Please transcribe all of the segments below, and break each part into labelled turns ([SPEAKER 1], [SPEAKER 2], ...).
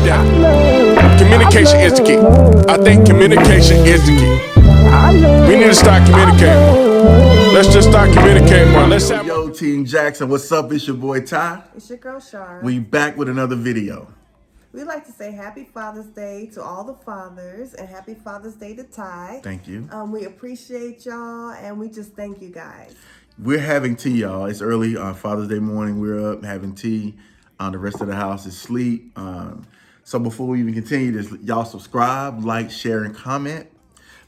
[SPEAKER 1] that. Communication is the key. I think communication is the key. We need to start communicating. Let's just start communicating more. Let's have.
[SPEAKER 2] Yo, Team Jackson, what's up? It's your boy Ty.
[SPEAKER 3] It's your girl Shara.
[SPEAKER 2] We back with another video.
[SPEAKER 3] We'd like to say Happy Father's Day to all the fathers and Happy Father's Day to Ty.
[SPEAKER 2] Thank you.
[SPEAKER 3] We appreciate y'all and we just thank you guys.
[SPEAKER 2] We're having tea, y'all. It's early Father's Day morning. We're up having tea. The rest of the house is asleep. So before we even continue this, y'all subscribe, like, share, and comment.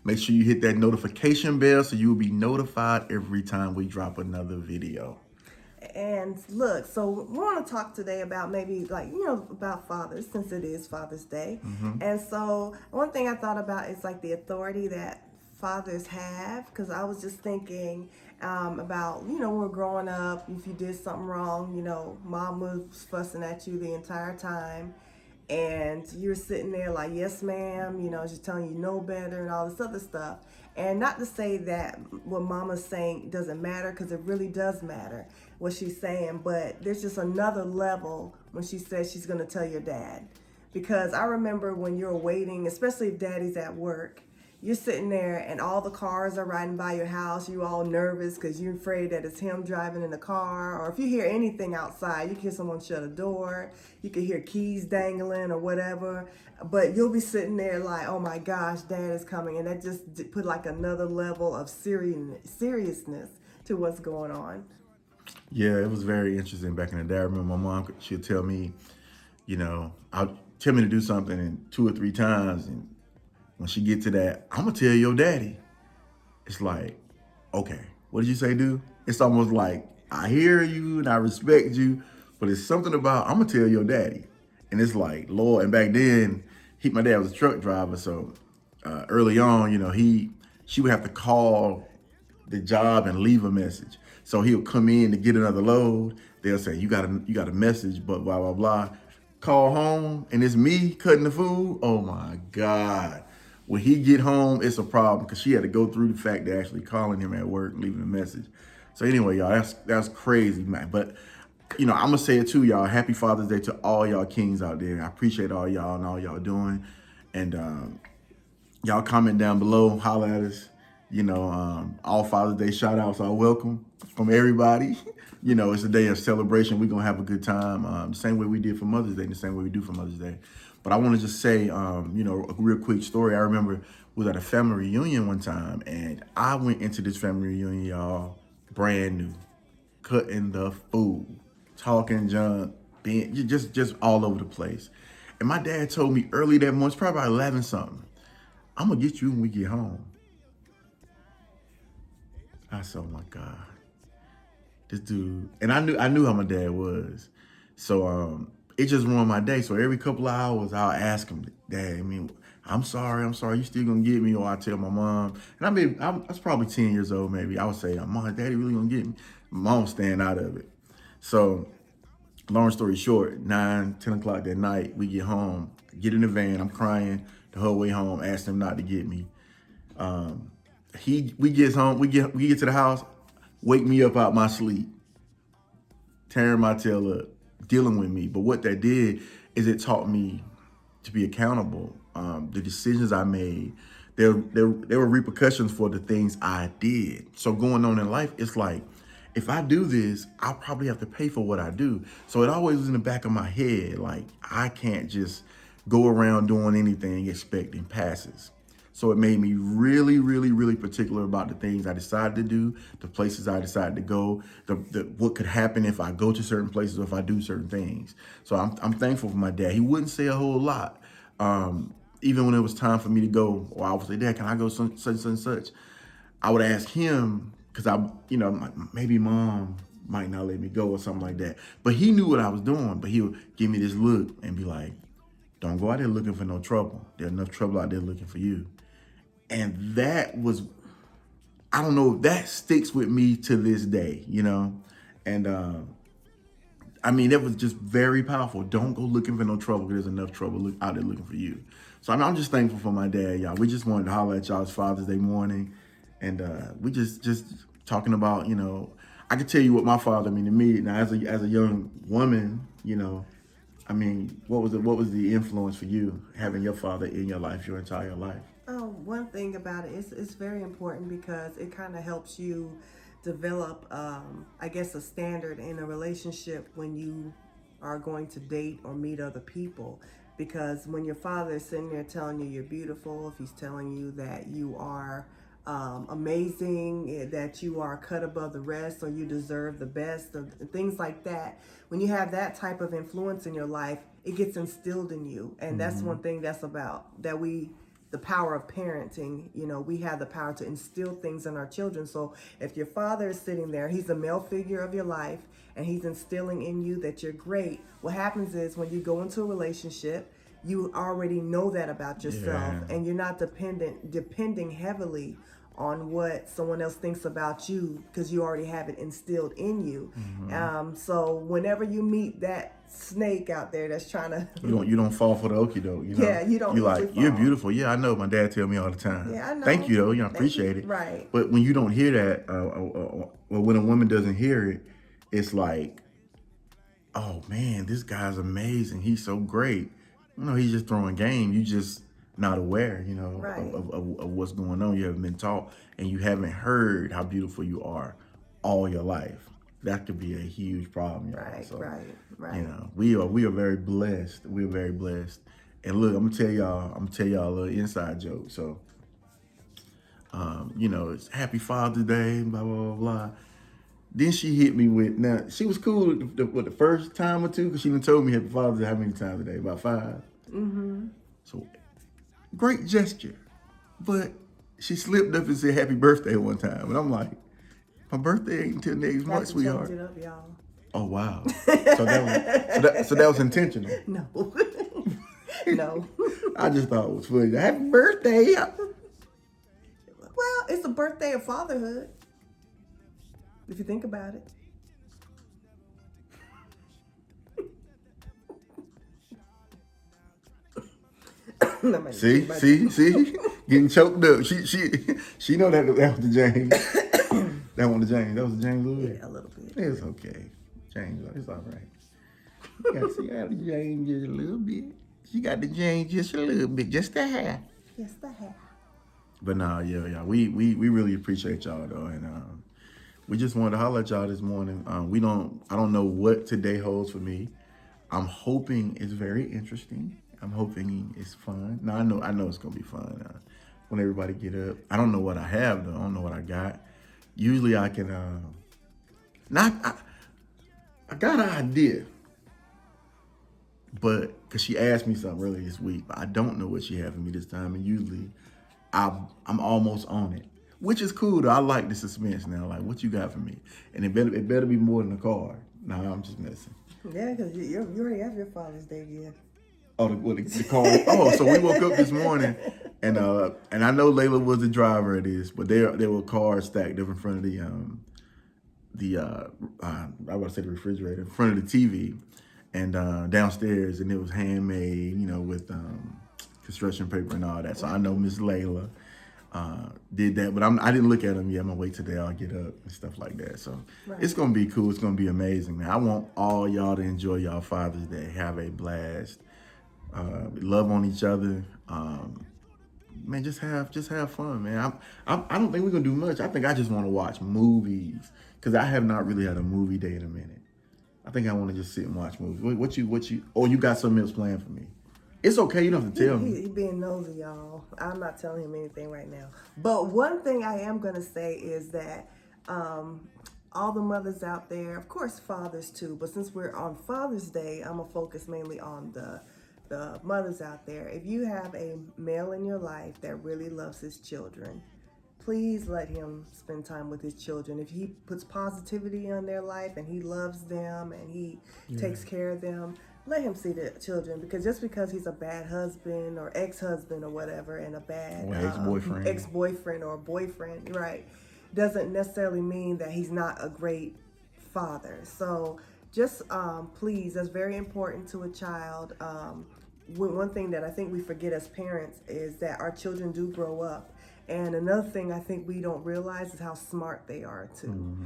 [SPEAKER 2] Make sure you hit that notification bell so you will be notified every time we drop another video.
[SPEAKER 3] And look, so we want to talk today about maybe about fathers, since it is Father's Day. And so one thing I thought about is like the authority that fathers have, because I was just thinking about, when we're growing up, if you did something wrong, mom was fussing at you the entire time. And you're sitting there like, yes, ma'am, she's telling you no better and all this other stuff. And not to say that what mama's saying doesn't matter, because it really does matter what she's saying. But there's just another level when she says she's going to tell your dad. Because I remember when you're waiting, especially if daddy's at work, you're sitting there and all the cars are riding by your house. You're all nervous because you're afraid that it's him driving in the car. Or if you hear anything outside, you can hear someone shut a door. You can hear keys dangling or whatever. But you'll be sitting there like, oh my gosh, dad is coming. And that just put like another level of seriousness to what's going on.
[SPEAKER 2] Yeah, it was very interesting back in the day. I remember my mom, she'd tell me, I'll tell me to do something and 2 or 3 times. And when she get to that, I'm gonna tell your daddy. It's like, okay, what did you say, dude? It's almost like, I hear you and I respect you, but it's something about, I'm gonna tell your daddy. And it's like, Lord, and back then, my dad was a truck driver, so early on, she would have to call the job and leave a message. So he'll come in to get another load. They'll say, you got a message, but blah, blah, blah. Call home, and it's me cutting the food. Oh my God. When he get home, it's a problem because she had to go through the fact of actually calling him at work and leaving a message. So anyway, y'all, that's crazy, man. But, I'm going to say it too, y'all. Happy Father's Day to all y'all kings out there. I appreciate all y'all and all y'all doing. And y'all comment down below, holler at us. All Father's Day shout outs are welcome from everybody. It's a day of celebration. We're going to have a good time. The same way we did for Mother's Day, the same way we do for Mother's Day. But I want to just say, a real quick story. I remember we was at a family reunion one time, and I went into this family reunion, y'all, brand new, cutting the food, talking junk, being just all over the place. And my dad told me early that morning, it's probably about 11 something, I'm gonna get you when we get home. I said, oh my God, this dude, and I knew how my dad was, so it just ruined my day. So every couple of hours, I'll ask him, Dad, I'm sorry, you still gonna get me? Or I tell my mom, and I was probably 10 years old, maybe. I would say, Mom, Daddy really gonna get me? Mom staying out of it. So long story short, 9, 10 o'clock that night, we get home, get in the van, I'm crying the whole way home, asked him not to get me. We get home, we get to the house, wake me up out my sleep, tearing my tail up, dealing with me. But what that did is it taught me to be accountable. The decisions I made, there were repercussions for the things I did. So going on in life, it's like, if I do this, I'll probably have to pay for what I do. So it always was in the back of my head, like, I can't just go around doing anything expecting passes. So it made me really, really, really particular about the things I decided to do, the places I decided to go, what could happen if I go to certain places or if I do certain things. So I'm thankful for my dad. He wouldn't say a whole lot. Even when it was time for me to go, or I would say, Dad, can I go such and such? I would ask him, because maybe Mom might not let me go or something like that. But he knew what I was doing, but he would give me this look and be like, don't go out there looking for no trouble. There's enough trouble out there looking for you. And that was, I don't know, that sticks with me to this day, And that was just very powerful. Don't go looking for no trouble because there's enough trouble out there looking for you. So I'm just thankful for my dad, y'all. We just wanted to holler at y'all's Father's Day morning. And we just talking about, I could tell you what my father mean to me. Now, as a young woman, I mean, what was the influence for you having your father in your life your entire life?
[SPEAKER 3] One thing about it is it's very important because it kind of helps you develop, I guess, a standard in a relationship when you are going to date or meet other people. Because when your father is sitting there telling you you're beautiful, if he's telling you that you are amazing, that you are cut above the rest, or you deserve the best, or things like that, when you have that type of influence in your life, it gets instilled in you. And that's one thing that's about that the power of parenting, we have the power to instill things in our children. So if your father is sitting there, he's a male figure of your life, and he's instilling in you that you're great. What happens is when you go into a relationship, you already know that about yourself, and you're not depending heavily on what someone else thinks about you because you already have it instilled in you. So whenever you meet that snake out there that's trying to
[SPEAKER 2] you don't fall for the okie doke,
[SPEAKER 3] Yeah, you don't
[SPEAKER 2] You like,
[SPEAKER 3] usually
[SPEAKER 2] you're
[SPEAKER 3] fall.
[SPEAKER 2] beautiful. Yeah, I know. My dad tell me all the time.
[SPEAKER 3] Yeah, I know.
[SPEAKER 2] Thank you though. I
[SPEAKER 3] Thank
[SPEAKER 2] appreciate
[SPEAKER 3] you.
[SPEAKER 2] it.
[SPEAKER 3] Right.
[SPEAKER 2] But when you don't hear that, well, when a woman doesn't hear it, it's like, oh man, this guy's amazing. He's so great. He's just throwing game. You just not aware,
[SPEAKER 3] Right.
[SPEAKER 2] of what's going on. You haven't been taught, and you haven't heard how beautiful you are all your life. That could be a huge problem, y'all.
[SPEAKER 3] Right,
[SPEAKER 2] So,
[SPEAKER 3] right.
[SPEAKER 2] we are very blessed. We are very blessed. And look, I'm gonna tell y'all a little inside joke. So, it's Happy Father's Day, blah blah blah blah. Then she hit me with, now she was cool the first time or two because she done told me Happy Father's Day how many times a day? About 5. So great gesture, but she slipped up and said Happy Birthday one time, and I'm like, my birthday ain't until next
[SPEAKER 3] Have
[SPEAKER 2] month,
[SPEAKER 3] to
[SPEAKER 2] sweetheart.
[SPEAKER 3] change it up, y'all.
[SPEAKER 2] Oh wow, so that was intentional.
[SPEAKER 3] No. No.
[SPEAKER 2] I just thought it was funny. Happy birthday.
[SPEAKER 3] Well, it's the birthday of fatherhood, if you think about it.
[SPEAKER 2] See, getting choked up. She know that was the James. That was the James Louis.
[SPEAKER 3] Yeah, a little bit.
[SPEAKER 2] It's okay, James. It's all right. She got the James just a little bit. She got the James just a little bit, just a hair.
[SPEAKER 3] Yes, the hair.
[SPEAKER 2] But nah, yeah. We really appreciate y'all though, and we just wanted to holler at y'all this morning. I don't know what today holds for me. I'm hoping it's very interesting. I'm hoping it's fun. Now I know it's gonna be fun. When everybody get up, I don't know what I have though. I don't know what I got. Usually I can. I got an idea, but because she asked me something earlier this week, but I don't know what she had for me this time. And usually, I'm almost on it, which is cool though. I like the suspense now. Like, what you got for me? And it better be more than a card. No, I'm just messing.
[SPEAKER 3] Yeah, because you already have your Father's Day gift.
[SPEAKER 2] Oh, the card. Oh, so we woke up this morning, and I know Layla was the driver of this, but there were cards stacked up in front of I was to say the refrigerator, in front of the TV, and downstairs, and it was handmade, with construction paper and all that. So I know Miss Layla did that, but I didn't look at them yet. I'm gonna wait today. I'll get up and stuff like that. So It's gonna be cool. It's gonna be amazing, man. I want all y'all to enjoy y'all Father's Day. Have a blast. Love on each other. Man, just have fun, man. I don't think we're gonna do much. I think I just want to watch movies because I have not really had a movie day in a minute. I think I want to just sit and watch movies. What you? Or you got something else planned for me? It's okay. You don't have to tell me.
[SPEAKER 3] He being nosy, y'all. I'm not telling him anything right now. But one thing I am gonna say is that all the mothers out there, of course, fathers too. But since we're on Father's Day, I'm gonna focus mainly on the mothers out there. If you have a male in your life that really loves his children, please let him spend time with his children. If he puts positivity in their life and he loves them and he takes care of them, let him see the children. Because just because he's a bad husband or ex-husband or whatever, and a bad ex-boyfriend or boyfriend, right, doesn't necessarily mean that he's not a great father. So just please, that's very important to a child. One thing that I think we forget as parents is that our children do grow up, And another thing I think we don't realize is how smart they are too.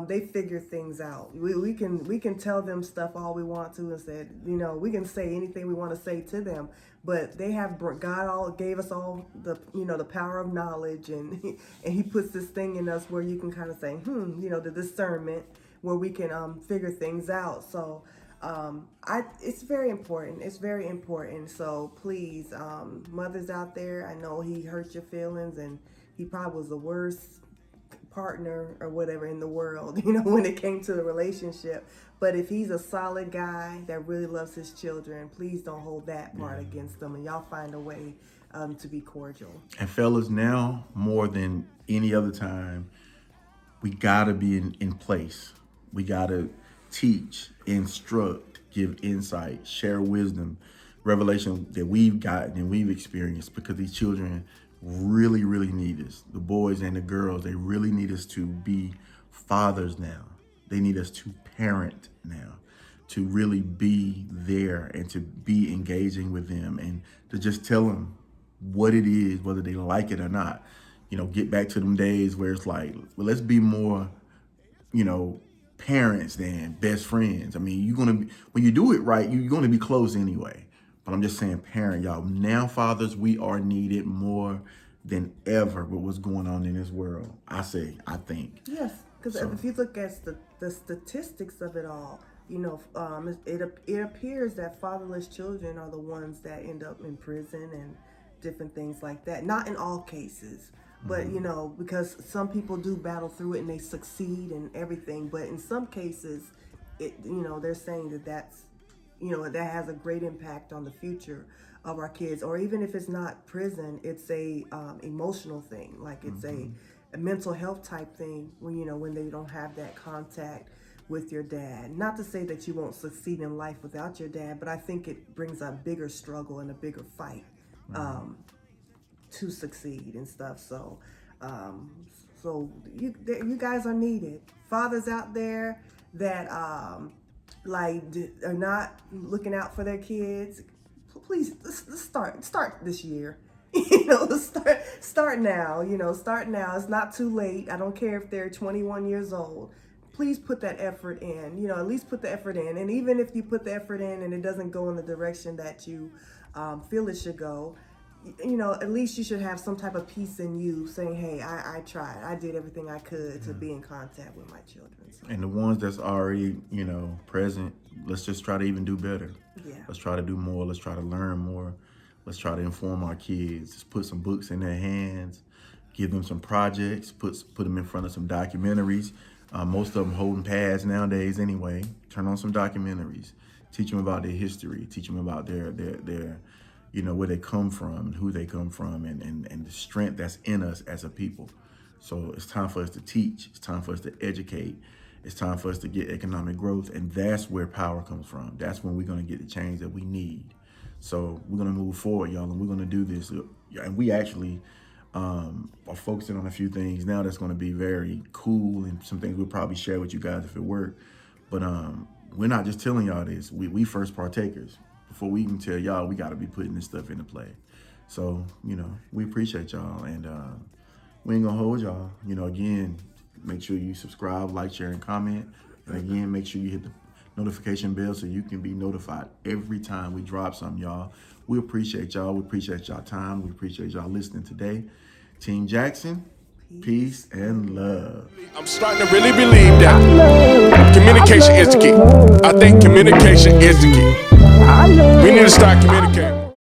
[SPEAKER 3] They figure things out. We can tell them stuff all we want to, and said, we can say anything we want to say to them. But they have God gave us all the the power of knowledge, and He puts this thing in us where you can kind of say, the discernment, where we can figure things out. So it's very important. It's very important. So please, mothers out there, I know he hurt your feelings, and he probably was the worst partner or whatever in the world, when it came to the relationship. But if he's a solid guy that really loves his children, please don't hold that part against them, and y'all find a way to be cordial.
[SPEAKER 2] And fellas, now more than any other time, we gotta be in place. We gotta teach, instruct, give insight, share wisdom, revelation that we've gotten and we've experienced, because these children really, really need us. The boys and the girls, they really need us to be fathers now. They need us to parent now, to really be there and to be engaging with them, and to just tell them what it is, whether they like it or not. Get back to them days where it's like, well, let's be more, parents than best friends. I mean, when you do it right, you're gonna be close anyway. But I'm just saying, parent, y'all. Now, fathers, we are needed more than ever with what's going on in this world. I think.
[SPEAKER 3] Yes, because if you look at the statistics of it all, it appears that fatherless children are the ones that end up in prison and different things like that. Not in all cases, but because some people do battle through it and they succeed and everything. But in some cases, they're saying that's that has a great impact on the future of our kids. Or even if it's not prison, it's a emotional thing, like it's a mental health type thing when they don't have that contact with your dad. Not to say that you won't succeed in life without your dad, but I think it brings a bigger struggle and a bigger fight to succeed and stuff. So you guys are needed. Fathers out there that are not looking out for their kids, please, let's start this year. Start now. Start now. It's not too late. I don't care if they're 21 years old. Please put that effort in. At least put the effort in. And even if you put the effort in and it doesn't go in the direction that you feel it should go, at least you should have some type of peace in you, saying, hey, I tried. I did everything I could to be in contact with my children. So.
[SPEAKER 2] And the ones that's already, present, let's just try to even do better.
[SPEAKER 3] Yeah.
[SPEAKER 2] Let's try to do more. Let's try to learn more. Let's try to inform our kids. Just put some books in their hands, give them some projects, put them in front of some documentaries. Most of them holding pads nowadays anyway. Turn on some documentaries. Teach them about their history. Teach them about their where they come from and who they come from, and the strength that's in us as a people. So it's time for us to teach. It's time for us to educate. It's time for us to get economic growth, and that's where power comes from. That's when we're going to get the change that we need. So we're going to move forward, y'all, and we're going to do this. And we actually are focusing on a few things now that's going to be very cool, and some things we'll probably share with you guys if it works. But we're not just telling y'all this. We first partakers. Before we can tell y'all, we got to be putting this stuff into play. So, we appreciate y'all, and we ain't going to hold y'all. Again, make sure you subscribe, like, share, and comment. And again, make sure you hit the notification bell so you can be notified every time we drop something, y'all. We appreciate y'all. We appreciate y'all time. We appreciate y'all listening today. Team Jackson, peace and love.
[SPEAKER 1] I'm starting to really believe that communication is the key. I think communication is the key. We need to start communicating.